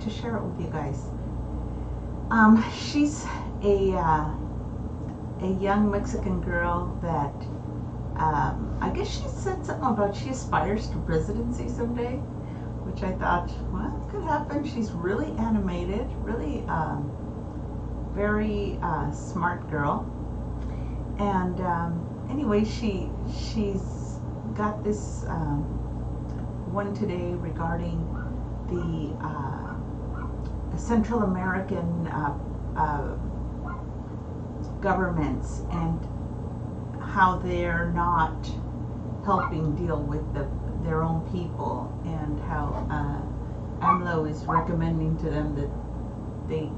To share it with you guys. She's a young Mexican girl that I guess she said something about she aspires to presidency someday, which I thought, well, could happen. She's really animated, really very smart girl. And anyway, she's got this one today regarding the Central American governments and how they're not helping deal with their own people, and how AMLO is recommending to them that they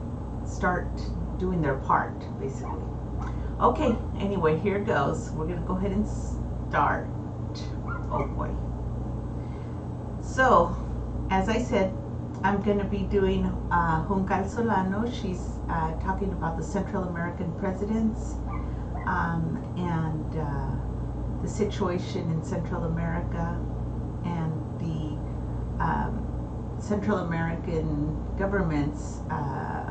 start doing their part, basically. Okay, anyway, here goes. We're going to go ahead and start. Oh boy. So, as I said, I'm going to be doing Juncal Solano. She's talking about the Central American presidents and the situation in Central America and the Central American government's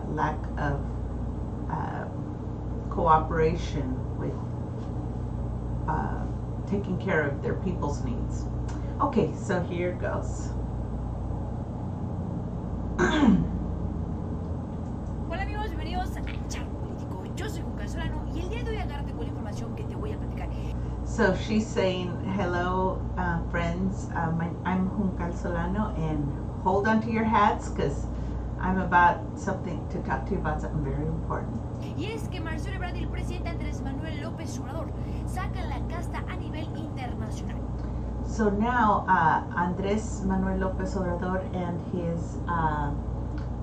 lack of cooperation with taking care of their people's needs. Okay, so here goes. Hola amigos, bienvenidos a Charro, Politico. Yo soy Juncal, Solano y el día de hoy agárrate con la información que te voy a platicar. So she's saying, hello friends, I'm Juncal Solano, and hold on to your hats because I'm about something to talk to you about, something very important. Y es que Marcelo Ebrard y el presidente Andrés Manuel López Obrador sacan la casta a nivel internacional. So now Andrés Manuel López Obrador and his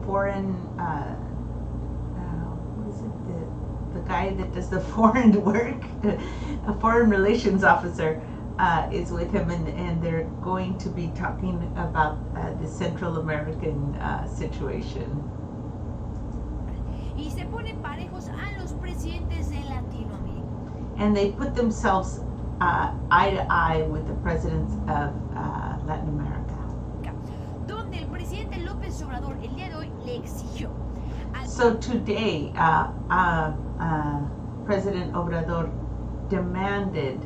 foreign, what is it, the guy that does the foreign work, a foreign relations officer, is with him, and they're going to be talking about the Central American situation. Y se ponen parejos a los presidentes de Latinoamérica. And they put themselves eye to eye with the presidents of Latin America. Donde el presidente López Obrador el día de hoy le exigió. So today, President Obrador demanded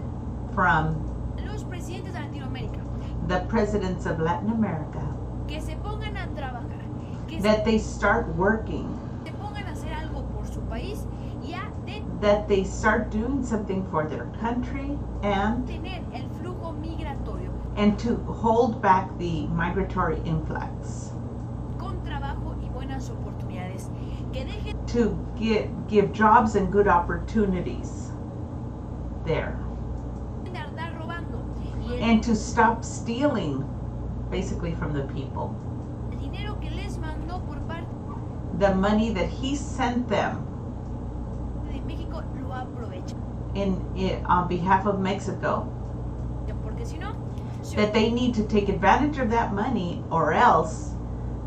from los presidentes de Latinoamérica the presidents of Latin America que se pongan a trabajar, que that they start working, se pongan a hacer algo por su país y a that they start doing something for their country, and tener el flujo migratorio to hold back the migratory influx, con trabajo y buenas oportunidades, que dejen to give jobs and good opportunities there, de andar robando y and to stop stealing basically from the people. el dinero que les mandó por parte The money that he sent them de México lo aprovechan, on behalf of Mexico, porque si no se that they need to take advantage of that money, or else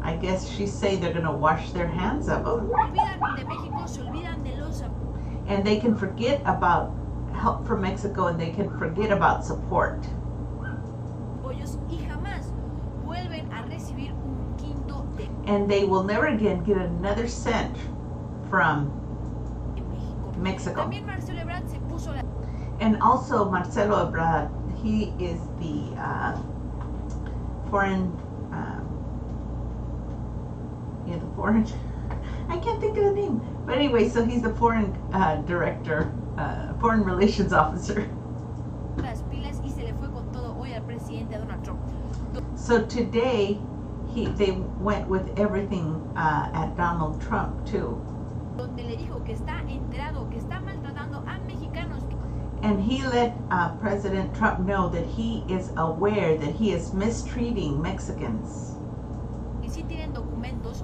I guess she's saying they're going to wash their hands of them, olvidan de México, se olvidan de los and they can forget about help from Mexico, and they can forget about support, apoyos y jamás vuelven a recibir un quinto de and they will never again get another cent from México. Mexico. También Marcelo Ebrard se puso la And also Marcelo Ebrard, he is the foreign, the foreign, I can't think of the name, but anyway, so he's the foreign director, foreign relations officer. las pilas y se le fue con todo hoy al presidente Donald Trump. So today, they went with everything at Donald Trump too. Donde le dijo que está enterado, que está maltratando a mexicanos, And he let President Trump know that he is aware that he is mistreating Mexicans que sí tienen documentos,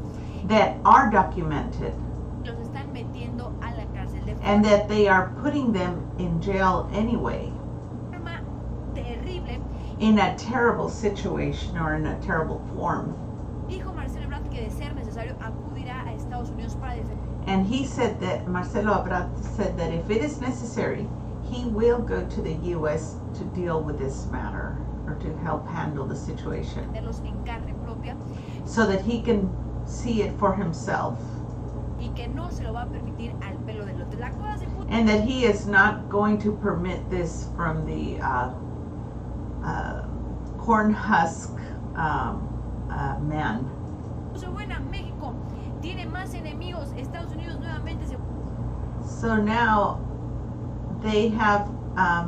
that are documented, los están metiendo a la cárcel de and that they are putting them in jail anyway, forma terrible. in a terrible situation or in a terrible form. Dijo Marcelo Ebrard que de ser necesario acudirá a Estados Unidos para defender. And he said that, Marcelo Ebrard said that if it is necessary, he will go to the U.S. to deal with this matter, or to help handle the situation, en carne propia, so that he can see it for himself. Y que no se lo va a permitir al pelo del otro. La cosa se puso And that he is not going to permit this from the corn husk man. buena. México tiene más enemigos. Estados Unidos nuevamente se So now they have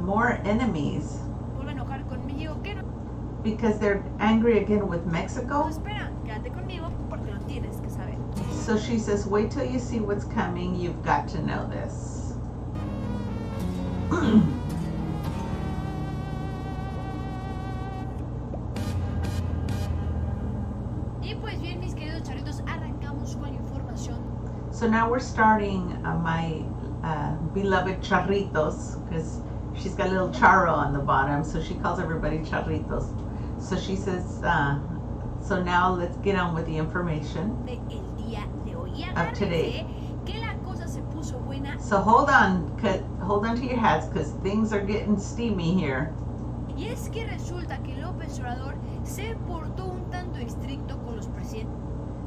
more enemies vuelve a enojar con México. ¿Qué no because they're angry again with Mexico. espera? Quédate conmigo porque lo tienes que saber. So she says, wait till you see what's coming. You've got to know this. Y pues bien, mis queridos charritos, arrancamos con la información. So now we're starting my beloved charritos, because she's got a little charro on the bottom, so she calls everybody charritos. So she says, so now let's get on with the information. El día de hoy. Of today. Que la cosa se puso buena. So hold on to your hats, because things are getting steamy here. Y es que resulta que López Obrador se portó un tanto estricto con los presidentes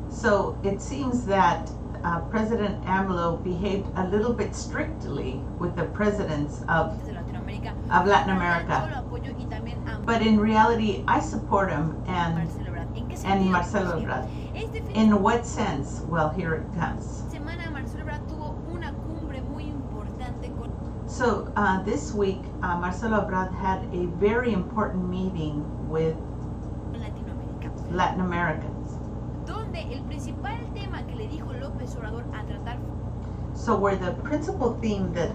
So it seems that President AMLO behaved a little bit strictly with the presidents of de Latinoamérica. Latin America. Yo lo apoyo y también a But in reality, I support him and Marcelo Ebrard. ¿En qué and sentido? Marcelo Pues bien, Ebrard. Este fin In what sense? Well, here it comes. de semana Marcelo Ebrard tuvo una cumbre muy importante con So this week, Marcelo Ebrard had a very important meeting with Latinoamérica, Latin Americans. donde el principal tema que le dijo López Obrador a tratar So where the principal theme that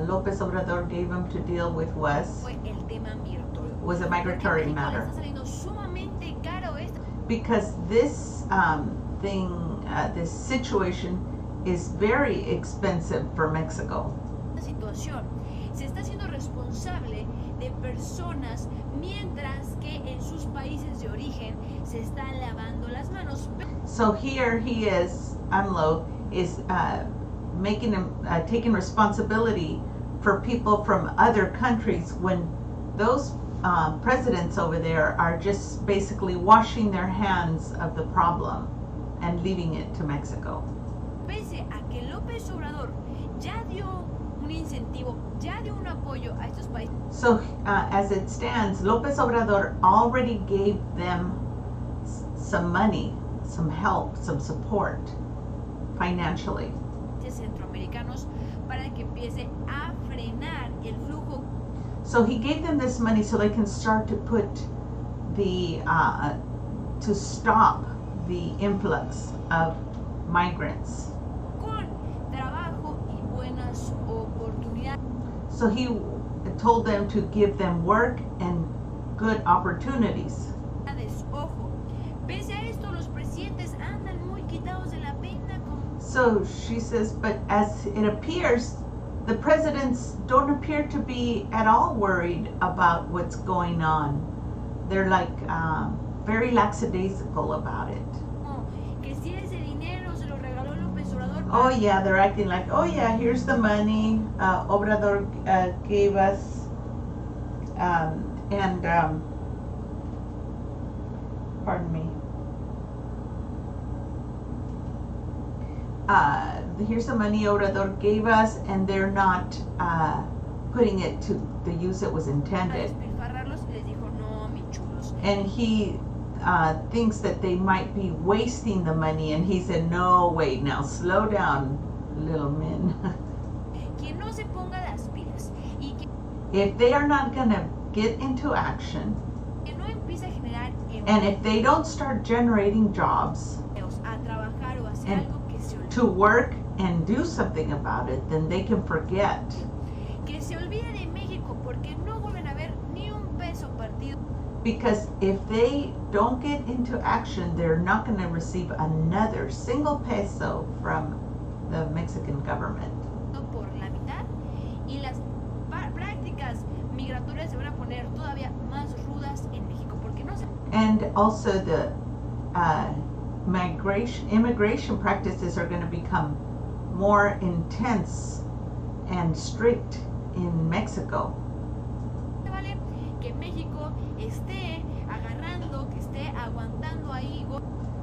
López Obrador gave him to deal with was fue el tema migratorio. a Porque migratory a México le matter. está saliendo sumamente caro esta Because this this situation is very expensive for Mexico. situación. Se está haciendo responsable de personas mientras que en sus países de origen se están lavando las manos. So here he is, AMLO is taking responsibility for people from other countries when those presidents over there are just basically washing their hands of the problem and leaving it to Mexico. Pese a que López Obrador ya dio un incentivo, ya dio un apoyo a estos países So as it stands, López Obrador already gave them some money, some help, some support financially. centroamericanos para que empiece a frenar el flujo So he gave them this money so they can start to put to stop the influx of migrants. con trabajo y buenas oportunidades. So he told them to give them work and good opportunities. Ojo, pese a esto, los presidentes andan muy quitados de la pena. So she says, but as it appears, the presidents don't appear to be at all worried about what's going on. They're like very lackadaisical about it. Que si ese dinero se lo regaló López Obrador. Oh yeah, they're acting like, oh yeah, here's the money Obrador gave us, and pardon me. Here's the money Obrador gave us, and they're not putting it to the use it was intended. And he thinks that they might be wasting the money, and he said, no, wait, now slow down, little men. If they are not going to get into action, and if they don't start generating jobs and to work and do something about it, then they can forget. Because if they don't get into action, they're not going to receive another single peso from the Mexican government. And also the immigration practices are going to become more intense and strict in Mexico.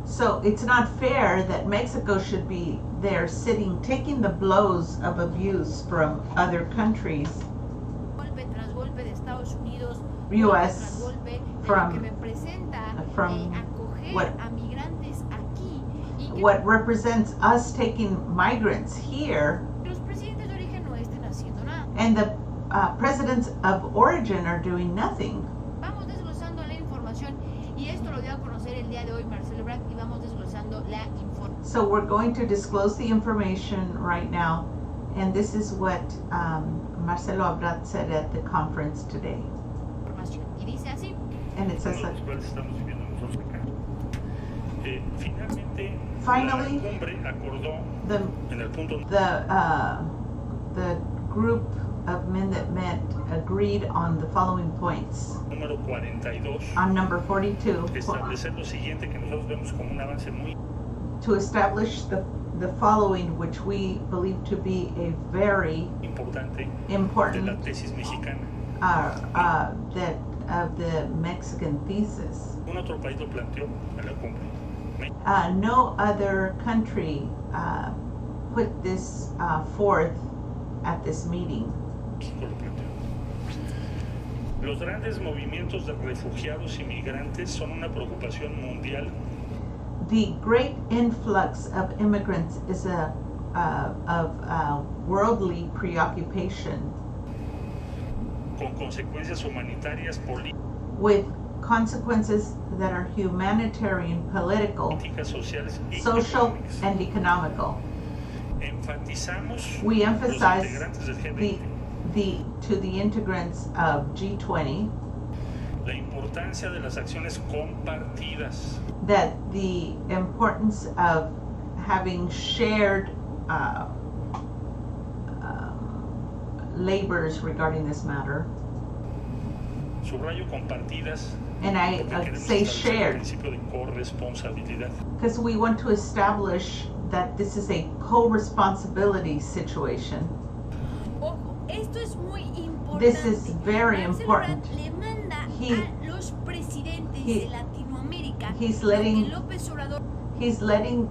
So it's not fair that Mexico should be there sitting, taking the blows of abuse from other countries, Golpe tras golpe de Estados Unidos, US, golpe tras golpe de lo from- que representa from acoger what- a migrantes aquí y que what represents us taking migrants here, los presidentes de origen no estén haciendo nada. and the presidents of origin are doing nothing. Vamos desglosando la información y esto lo dio a conocer el día de hoy Marcelo Ebrard y vamos desglosando la So we're going to disclose the information right now, and this is what Marcelo Ebrard said at the conference today. información. Y dice así, And it says Uno that de los cuales estamos viviendo nosotros acá. Finalmente, Finally, la cumbre acordó the en el punto the group of men that met agreed on the following points. número 42 On number 42, establecer lo siguiente que nosotros vemos como un avance muy to establish the following, which we believe to be a very importante de la important tesis mexicana. that of the Mexican thesis. Un otro país lo planteó en la cumbre. No other country put this forth at this meeting. México lo planteó. Los grandes movimientos de refugiados y migrantes son una preocupación mundial The great influx of immigrants is a worldly preoccupation con consecuencias humanitarias, with consequences that are humanitarian, political, políticas, sociales y social, económicas. and economical. Enfatizamos We los emphasize integrantes del G20 to the integrants of G20 la importancia de las acciones compartidas that the importance of having shared labors regarding this matter. subrayo compartidas And I porque queremos say establecer el shared principio de corresponsabilidad. because we want to establish that this is a co-responsibility situation. ojo, esto es muy importante. This is very Marcelo important. Ebrard le manda He- a los presidentes he- de Latinoamérica he's lo letting- que López Obrador He's letting,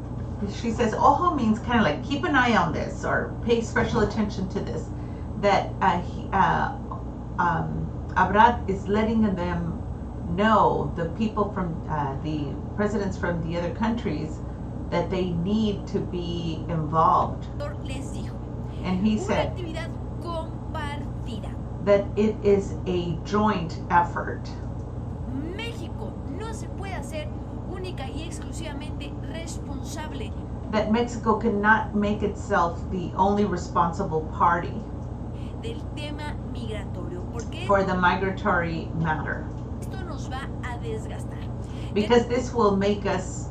she says, ojo means kind of like keep an eye on this or pay special attention to this. That Ebrard is letting them know, the people from the presidents from the other countries, that they need to be involved. les dijo, And he una said actividad compartida. that it is a joint effort. México no se puede hacer única y exclusivamente responsable That Mexico cannot make itself the only responsible party del tema migratorio, porque for the migratory matter, esto nos va a desgastar. because this will make us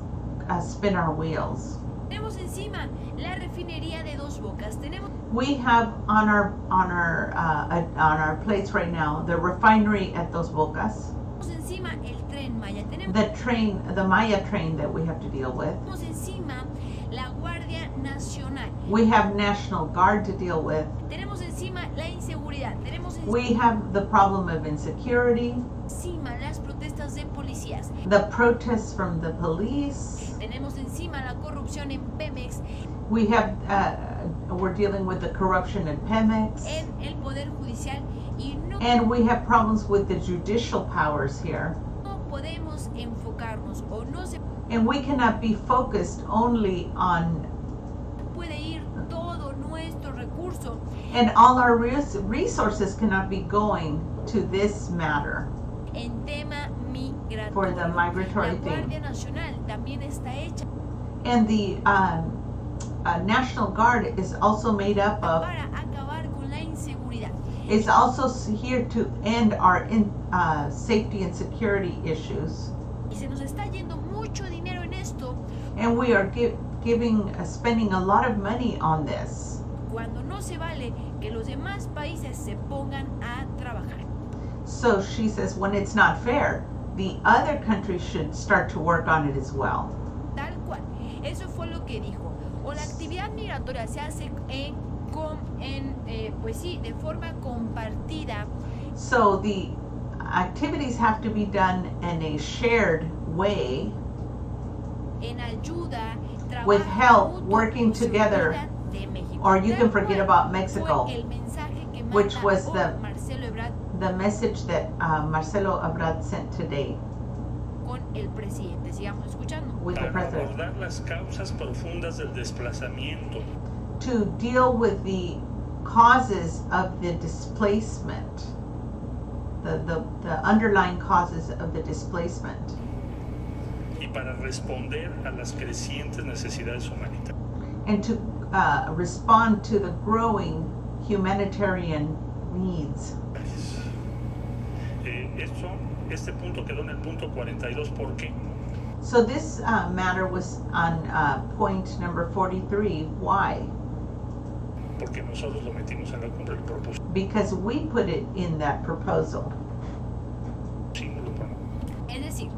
spin our wheels. Tenemos encima la refinería de Dos Bocas, tenemos We have on our plates right now the refinery at Dos Bocas, encima el Tren Maya, tenemos the Maya train that we have to deal with. encima la Guardia Nacional, We have National Guard to deal with. tenemos encima la inseguridad, tenemos We have the problem of insecurity, encima las protestas de policías, the protests from the police. tenemos encima la corrupción en Pemex, We have, we're dealing with the corruption in Pemex. en el Poder Judicial y no And we have problems with the judicial powers here. podemos enfocarnos o no se And we cannot be focused only on, puede ir todo nuestro recurso and all our resources cannot be going to this matter en tema migratorio. for the migratory La thing. Guardia Nacional también está hecha And the National Guard is also made up of, para acabar con la inseguridad. is also here to end our safety and security issues. Y se nos está yendo mucho dinero en esto And we are spending a lot of money on this. cuando no se vale que los demás países se pongan a trabajar. So she says when it's not fair, the other countries should start to work on it as well. Tal cual. Eso fue lo que dijo. O la actividad migratoria se hace pues sí, de forma compartida. So the activities have to be done in a shared way, en ayuda, with trabajo help, mutuo working por together. seguridad de México. Or you can Tal forget cual about Mexico, fue el mensaje que which manda was hoy the- Marcelo Ebrard the message that Marcelo Ebrard sent today con el presidente. Sigamos escuchando. with the para president abordar las causas profundas del desplazamiento, to deal with the causes of the displacement, the underlying causes of the displacement, y para responder a las crecientes necesidades humanitarias. and to respond to the growing humanitarian needs. Este punto quedó en el punto 42. ¿Por qué? So this matter was on point number 43. Why? Porque nosotros lo metimos en la cumbre del propósito. Because we put it in that proposal. Es decir,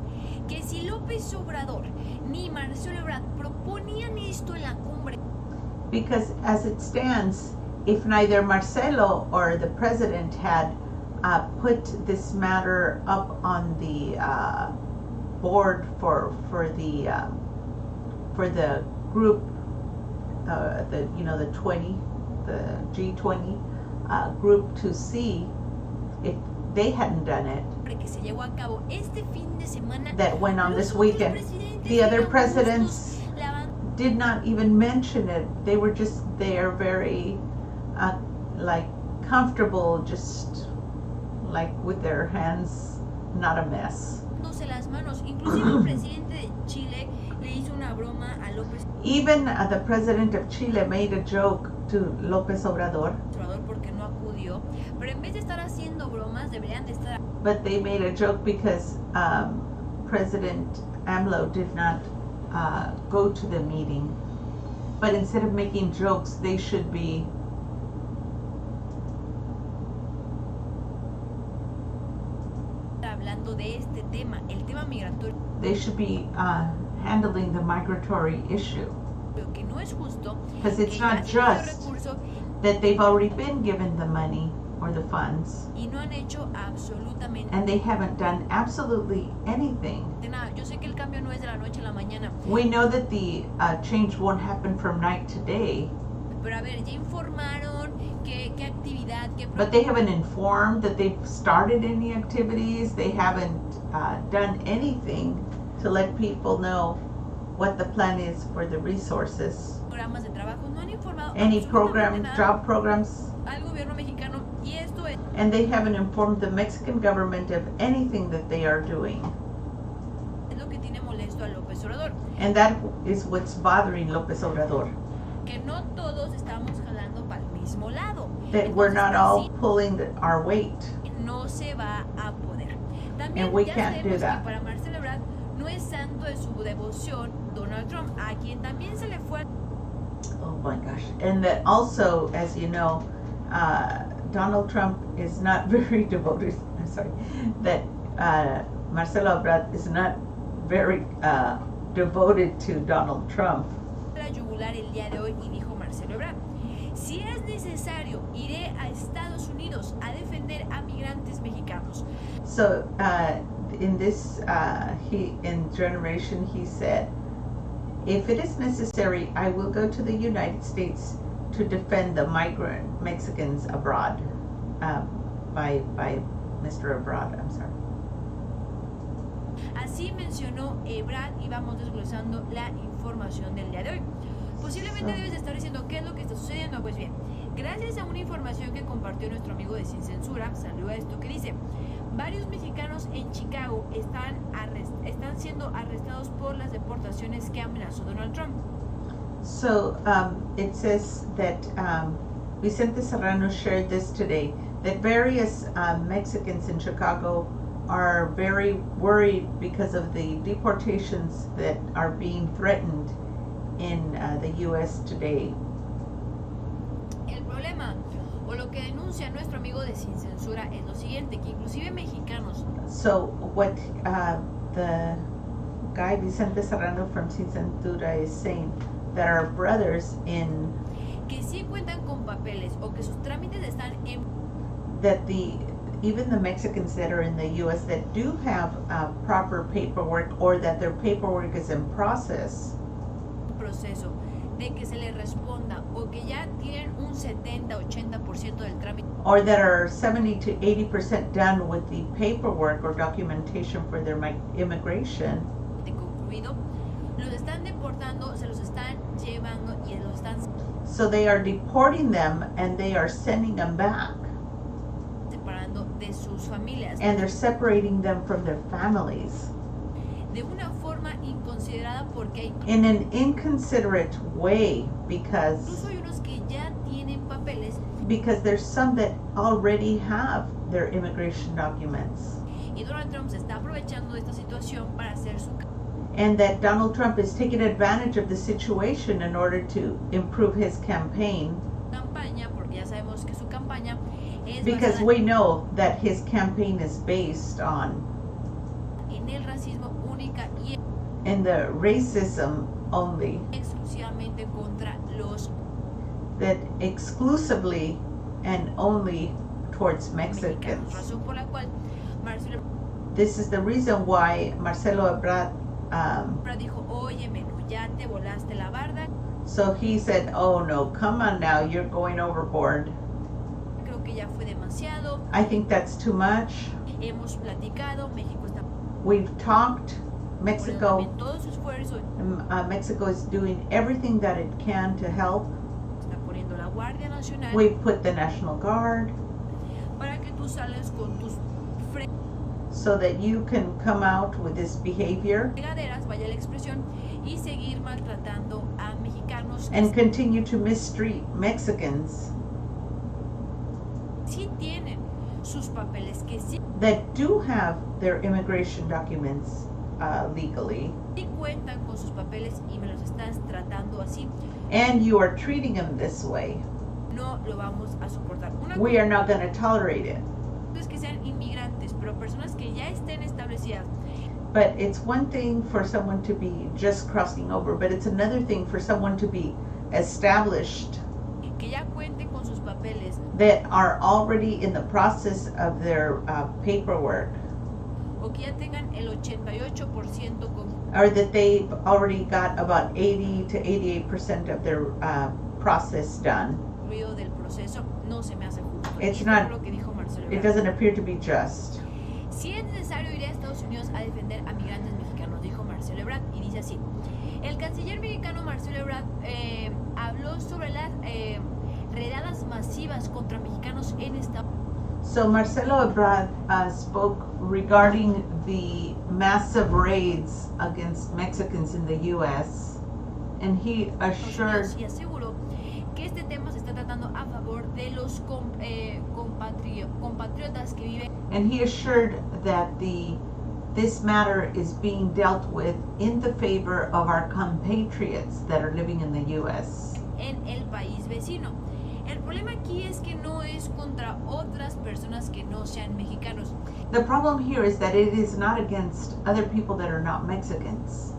que si López Obrador ni Marcelo Ebrard proponían esto en la cumbre, Because as it stands, if neither Marcelo or the president had put this matter up on the board for the group, the 20, the G20 group to see, if they hadn't done it, que se llevó a cabo este fin de semana, that went on los this otros weekend, presidentes the other y presidents augustos la van- did not even mention it. They were just there, very like comfortable, just like with their hands not a mess. dándose las manos. Inclusive el presidente de Chile le hizo una broma a López Even the president of Chile made a joke to López Obrador, Obrador porque no acudió, pero en vez de estar haciendo bromas deberían de estar but they made a joke because President AMLO did not go to the meeting. But instead of making jokes, they should be hablando de este tema, el tema migratorio, handling the migratory issue. que no es justo, Because it's que not ya se les dio just recurso that they've already been given the money or the funds, y no han hecho absolutamente and they haven't done absolutely anything. nada. Yo sé que el cambio no es de la noche a la mañana, We know that the change won't happen from night to day, pero a ver, ya informaron qué actividad, qué but they haven't informed that they've started any activities. They haven't done anything to let people know what the plan is for the resources. programas de trabajo, no han informado Any absolutamente program, nada job programs, al gobierno mexicano, y esto es and they haven't informed the Mexican government of anything that they are doing. lo que tiene molesto a López Obrador, And that is what's bothering López Obrador, que no todos estamos jalando para el mismo lado. that we're Entonces, not all pulling our weight. no se va a poder. También And we ya can't do sabemos that. que para Marcelo Ebrard no es santo de su devoción Donald Trump, a quien también se le fue Oh my gosh. And that also, as you know, Donald Trump is not very devoted. I'm sorry. That Marcelo Ebrard is not very devoted to Donald Trump. la yugular el día de hoy y dijo Marcelo Ebrard: si es necesario, iré a Estados Unidos a defender a migrantes mexicanos. So in this, in Generation, he said, if it is necessary, I will go to the United States to defend the migrant Mexicans abroad. By Mr. Ebrard, I'm sorry. Así mencionó Ebrard y vamos desglosando la información del día de hoy. Posiblemente debes de estar diciendo qué es lo que está sucediendo. Pues bien, gracias a una información que compartió nuestro amigo de Sin Censura, salió esto que dice: varios mexicanos en Chicago están siendo arrestados por las deportaciones que amenazó Donald Trump. So it says that Vicente Serrano shared this today, that various Mexicans in Chicago are very worried because of the deportations that are being threatened in the U.S. today. El problema, o lo que denuncia nuestro amigo de Sin Censura, es lo siguiente, que inclusive mexicanos So what the guy Vicente Serrano from Sin Censura is saying, that our brothers in que sí cuentan con papeles o que sus trámites están en that even the Mexicans that are in the U.S. that do have proper paperwork or that their paperwork is in process, proceso de que se les responda o que ya tienen un 70-80% del trámite or that are 70 to 80% done with the paperwork or documentation for their immigration, concluido, los están deportando, se los están llevando y los están so they are deporting them and they are sending them back. separando de sus familias And they're separating them from their families de una forma inconsiderada porque hay in an inconsiderate way because incluso hay unos que ya tienen papeles there's some that already have their immigration documents. y Donald Trump se está aprovechando de esta situación para hacer su And that Donald Trump is taking advantage of the situation in order to improve his campaign, campaña, porque ya sabemos que su campaña es because basada we know that his campaign is based on en el racismo única y in the racism only, exclusivamente contra los that exclusively and only towards mexicanos, Mexicans. razón por la cual Marcelo This is the reason why Marcelo Ebrard, Ebrard dijo, oye, menú, ya te volaste la barda. so he said, oh no, come on now, you're going overboard. Creo que ya fue demasiado. I think that's too much. Hemos platicado, México está We've talked, poniendo Mexico, también todo su esfuerzo, Mexico is doing everything that it can to help. está poniendo la Guardia Nacional We've put the National Guard para que tú salgas con tus so that you can come out with this behavior fregaderas, vaya la expresión, y seguir maltratando a mexicanos que and continue to mistreat Mexicans sí tienen sus papeles, que sí that do have their immigration documents legally, cuentan con sus papeles y me los estás tratando así. and you are treating them this way. No lo vamos a soportar. Una We are not going to tolerate it. cosa es que sean inmigrantes, pero personas que ya estén establecidas. But it's one thing for someone to be just crossing over, but it's another thing for someone to be established, Que ya cuenten con sus papeles that are already in the process of their paperwork, o que ya tengan el 88% con or that they've already got about 80 to 88% of their process done. ruido del proceso, no se me hace justo. It's Y esto not- fue lo que dijo Marcelo It Ebrard. doesn't appear to be just. Si es necesario, iré a Estados Unidos a defender a migrantes mexicanos, dijo Marcelo Ebrard, y dice así. El canciller mexicano Marcelo Ebrard habló sobre las redadas masivas contra mexicanos en Estados Unidos. So Marcelo Ebrard spoke regarding the massive raids against Mexicans in the U.S. and he assured Y aseguró que este tema se está tratando a favor de los compatriotas que viven and he assured that this matter is being dealt with in the favor of our compatriots that are living in the U.S. en el país vecino. El problema aquí es que no es contra otras personas que no sean mexicanos. The problem here is that it is not against other people that are not Mexicans.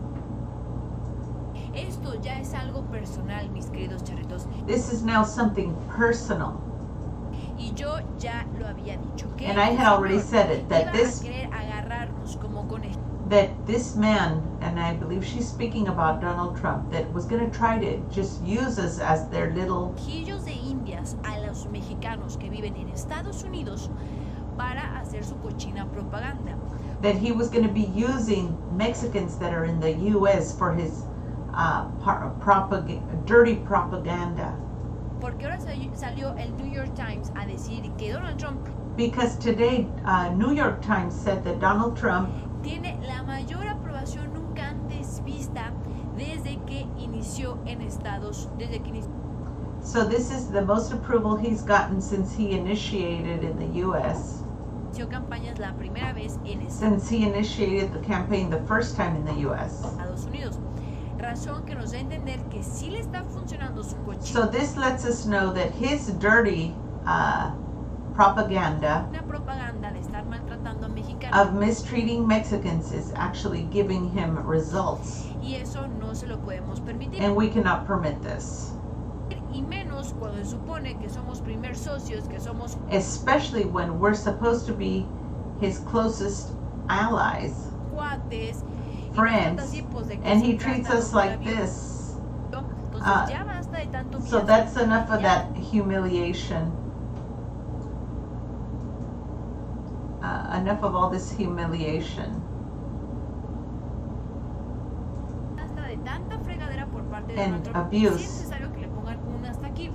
Esto ya es algo personal, mis queridos charritos. This is now something personal. Y yo ya lo había dicho. Que And I had already said it, that iba this- a querer agarrarnos como conejos. That this man, and I believe she's speaking about Donald Trump, that was going to try to just use us as their little, De indias a los mexicanos que viven en Estados Unidos para hacer su cochina propaganda. that he was going to be using Mexicans that are in the U.S. for his dirty propaganda. Porque ahora salió el New York Times a decir que Donald Trump Because today, New York Times said that Donald Trump tiene la mayor aprobación nunca antes vista desde que inició en so this is the most approval he's gotten since he initiated in the U.S. campañas la primera vez en Since he initiated the campaign the first time in the U.S. Estados Unidos. Razón que nos da a entender que sí le está funcionando su So cochina this lets us know that his dirty propaganda propaganda de estar maltratando a mexicanos. of mistreating Mexicans is actually giving him results, Y eso no se lo podemos permitir. and we cannot permit this. y menos cuando se supone que somos primer socios, que somos especially when we're supposed to be his closest allies, cuates, friends, and he treats us like this. Entonces ya basta de tanto So miedo. that's enough of that humiliation. Enough of all this humiliation. Basta de tanta fregadera por parte de And Donald Trump. abuse. Sí es necesario que le pongan un hasta aquí,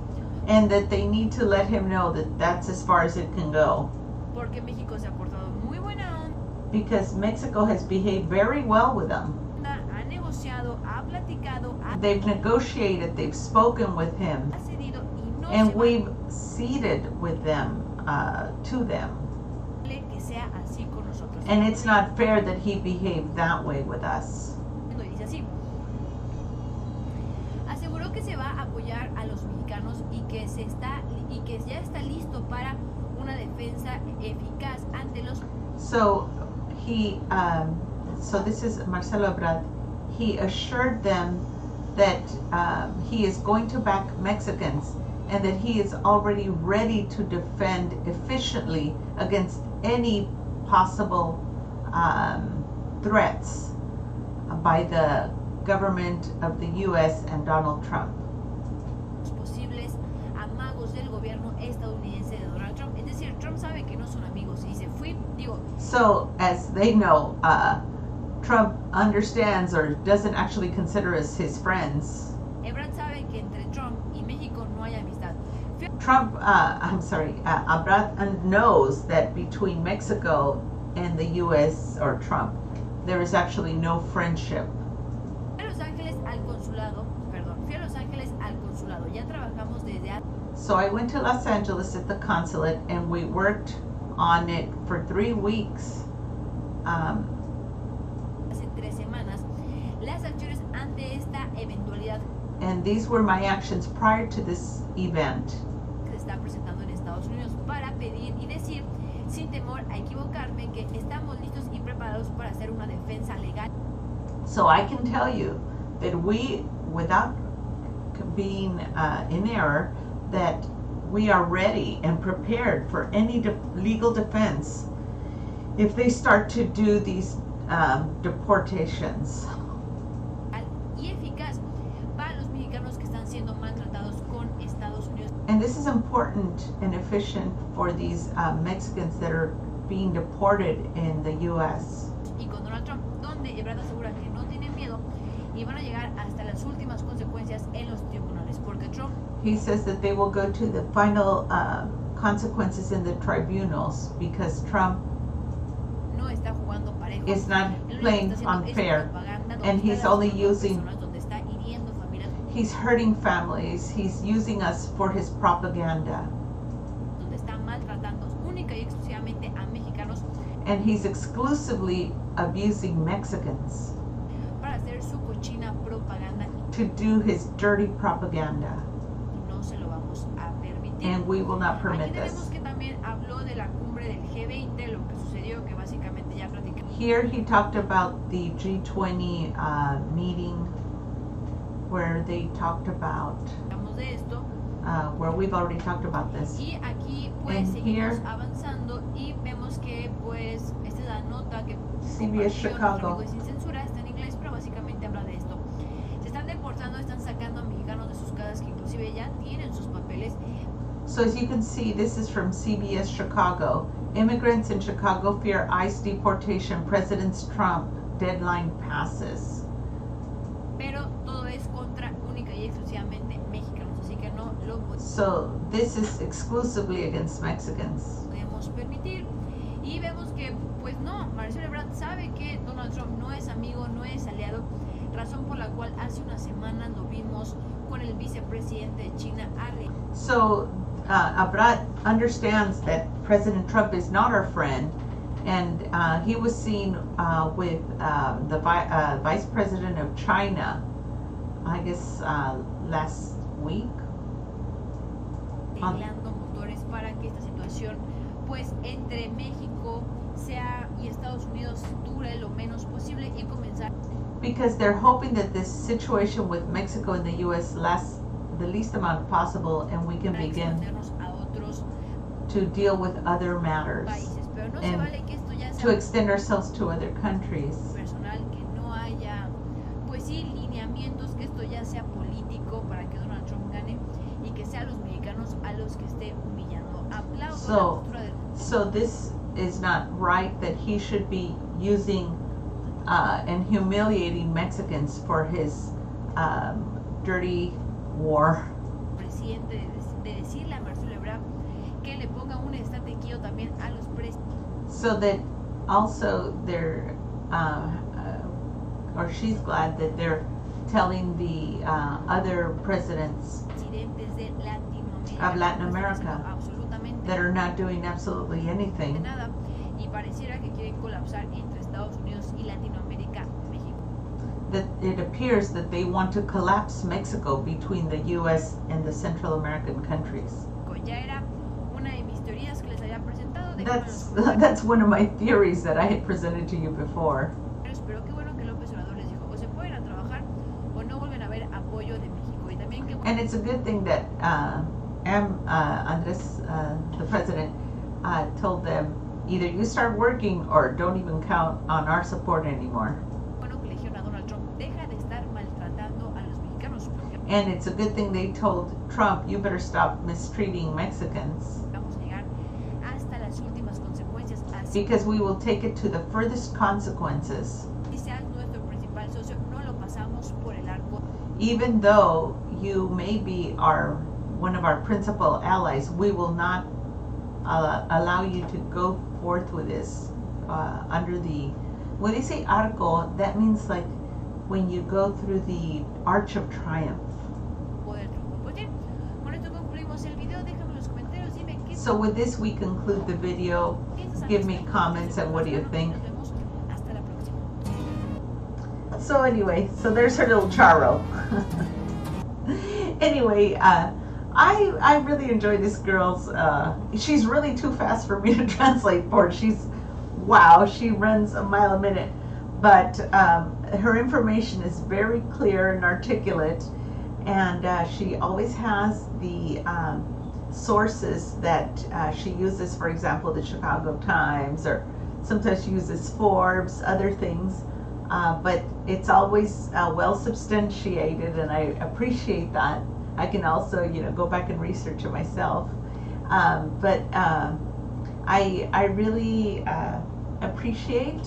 And that they need to let him know that that's as far as it can go. porque México se ha portado muy buena Because Mexico has behaved very well with them. onda, ha negociado, ha platicado, ha They've negotiated, they've spoken with him, cedido y no and se we've ceded with them, to them. vale que sea así con nosotros. And it's not fair that he behaved that way with us. Dice así: aseguró que se va a apoyar a los mexicanos y que ya está listo para una defensa eficaz ante los So so this is Marcelo Ebrard. He assured them that he is going to back Mexicans and that he is already ready to defend efficiently against any possible threats by the government of the U.S. and Donald Trump. posibles amagos del gobierno estadounidense de Donald Trump. Es decir, Trump sabe que no son amigos y dice, So as they know, Trump understands or doesn't actually consider us his friends. Ebrard sabe que entre Trump y México no hay amistad. Ebrard knows that between Mexico and the U.S. or Trump, there is actually no friendship. Fui a Los Ángeles al consulado, ya trabajamos desde So I went to Los Angeles at the consulate and we worked on it for 3 weeks. hace 3 semanas las acciones ante esta eventualidad And these were my actions prior to this event. que se está presentando en Estados Unidos para pedir y decir, sin temor a equivocarme, que estamos listos y preparados para hacer una defensa legal. So I can tell you that we, without being in error, that we are ready and prepared for any legal defense if they start to do these deportations. Y eficaz para los mexicanos que están siendo maltratados con Estados Unidos. And this is important and efficient for these Mexicans that are being deported in the U.S. Y con Donald Trump, donde Ebrard asegura que no tienen miedo y van a llegar hasta las últimas consecuencias en los tribunales, porque Trump He says that they will go to the final consequences in the tribunals because Trump no está jugando parejo. is not Él lo playing que está haciendo es unfair, propaganda donde and está he's only lastimando using, personas, donde está hiriendo familias, he's hurting families, he's using us for his propaganda, donde está maltratando única y exclusivamente a mexicanos and he's exclusively abusing Mexicans para hacer su cochina propaganda to do his dirty propaganda, y no se lo vamos a permitir. and we will not Aquí permit tenemos this. que también habló de la cumbre del G20, lo que sucedió, que básicamente ya platicamos. Here he talked about the G20 meeting where they talked about, De esto where we've already talked about this. y aquí pues And seguimos here- avanzando y vemos que pues esta es la nota que CBS compartió Chicago. nuestro amigo de Sin Censura, está en inglés pero básicamente habla de esto. Se están deportando, están sacando a mexicanos de sus casas que inclusive ya tienen sus papeles. So as you can see, this is from CBS Chicago. Immigrants in Chicago fear ICE deportation. President Trump deadline passes. Pero todo es contra única y exclusivamente mexicanos, así que no lo So this is exclusively against Mexicans. podemos permitir. Y vemos que, pues no, Marcelo Ebrard sabe que Donald Trump no es amigo, no es aliado, razón por la cual hace una semana lo vimos con el vicepresidente de China, So Ebrard understands that President Trump is not our friend, and he was seen with the Vice President of China, I guess last week. arreglando motores para que esta situación, pues entre México y Estados Unidos dure lo menos posible y comenzar Because they're hoping that this situation with Mexico and the U.S. lasts the least amount possible, and we can para begin extendernos a otros to deal with other matters países. Pero no se and vale que esto ya to sea extend ourselves to other countries. personal, que no haya, pues sí, lineamientos, que esto ya sea político para que Donald Trump gane y que sea a los mexicanos a los que esté humillando. Aplaudo la postura del So this is not right that he should be using and humiliating Mexicans for his dirty war. presidente de decirle a Marcelo Ebrard que le ponga un estate quieto también a los So that also they're, or she's glad that they're telling the other presidents presidentes de Latinoamérica, of Latin no están America haciendo absolutamente that are not doing absolutely anything. nada y pareciera que quieren colapsar entre Estados Unidos y Latinoamérica, México. That it appears that they want to collapse Mexico between the U.S. and the Central American countries. Ya era una de mis teorías que les había presentado. That's one of my theories that I had presented to you before. Pero qué bueno que López Obrador les dijo, o se pueden a trabajar o no vuelven a ver apoyo de México. Y también que And it's a good thing that Andres, the president, told them, either you start working or don't even count on our support anymore. bueno que le dijeron a Donald Trump, deja de estar maltratando a los mexicanos porque And it's a good thing they told Trump, you better stop mistreating Mexicans, vamos a llegar hasta las últimas consecuencias. Así because we will take it to the furthest consequences. seas nuestro principal socio, no lo pasamos por el arco. Even though you may be one of our principal allies, we will not allow you to go forth with this under the, when they say arco, that means like when you go through the arch of triumph. Poder triunfo. Pues bien, con esto concluimos el video. Déjame en los comentarios, dime qué So with this we conclude the video. piensas al Give me respecto. comments and what do you think? Nos vemos hasta la próxima. So anyway, so there's her little Charro. Anyway, I really enjoy this girl's, she's really too fast for me to translate for. Wow, she runs a mile a minute. But her information is very clear and articulate, and she always has the sources that she uses, for example, the Chicago Times, or sometimes she uses Forbes, other things. But it's always well substantiated, and I appreciate that. I can also, go back and research it myself. But I really appreciate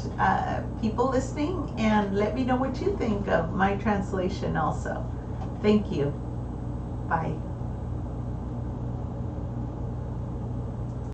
people listening, and let me know what you think of my translation also. Thank you. Bye.